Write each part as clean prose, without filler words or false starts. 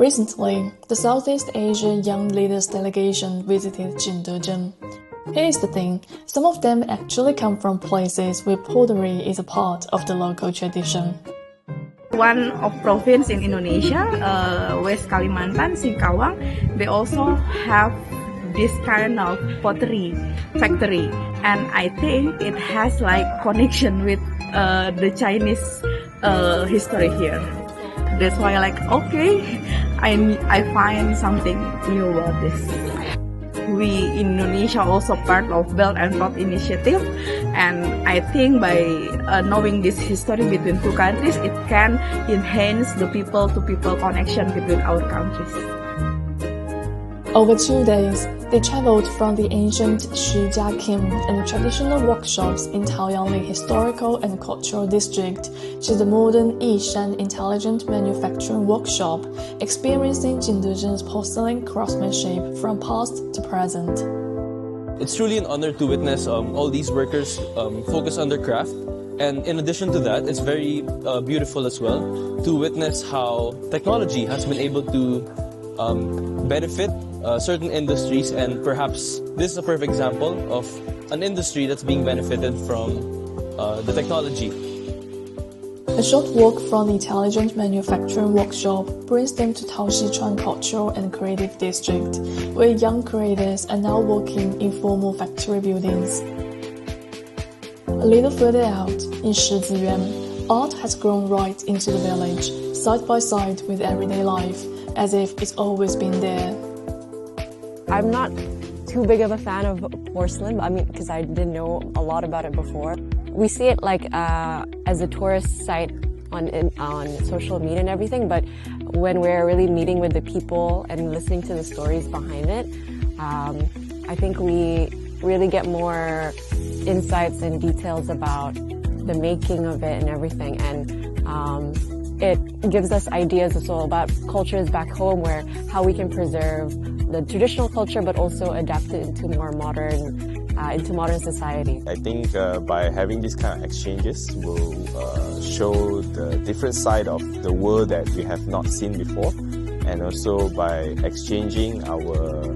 Recently, the Southeast Asia Young Leaders Delegation visited Jingdezhen. Here's the thing, some of them actually come from places where pottery is a part of the local tradition. One of province in Indonesia, West Kalimantan, Singkawang, they also have this kind of pottery factory, and I think it has like connection with the Chinese history here. That's why okay, I find something new about this. We in Indonesia also part of Belt and Road Initiative, and I think by knowing this history between two countries, it can enhance the people-to-people connection between our countries. Over 2 days, they traveled from the ancient Jiangxi and traditional workshops in Taoyangli Historical and Cultural District to the modern Yishan Intelligent Manufacturing Workshop, experiencing Jingdezhen's porcelain craftsmanship from past to present. It's truly an honor to witness all these workers focus on their craft. And in addition to that, it's very beautiful as well to witness how technology has been able to benefit certain industries, and perhaps this is a perfect example of an industry that's being benefited from the technology. A short walk from the Intelligent Manufacturing Workshop brings them to Taoxichuan Cultural and Creative District, where young creators are now working in formal factory buildings. A little further out, in Shiziyuan, art has grown right into the village, side by side with everyday life, as if it's always been there. I'm not too big of a fan of porcelain, because I didn't know a lot about it before. We see it as a tourist site on social media and everything, but when we're really meeting with the people and listening to the stories behind it, I think we really get more insights and details about the making of it and everything, and it gives us ideas as well about cultures back home, where how we can preserve the traditional culture but also adapt it into more modern society. I think by having these kind of exchanges will show the different side of the world that we have not seen before, and also by exchanging our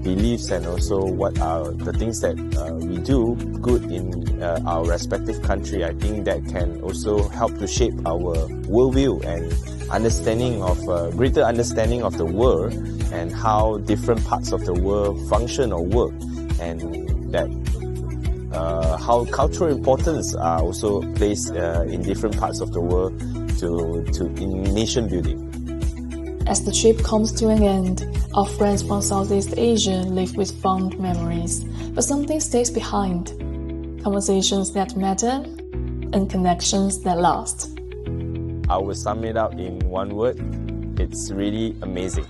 beliefs and also what are the things that we do good in our respective country. I think that can also help to shape our worldview and greater understanding of the world and how different parts of the world function or work, and that how cultural importance are also placed in different parts of the world in nation building. As the trip comes to an end, our friends from Southeast Asia live with fond memories, but something stays behind. Conversations that matter and connections that last. I will sum it up in one word: it's really amazing.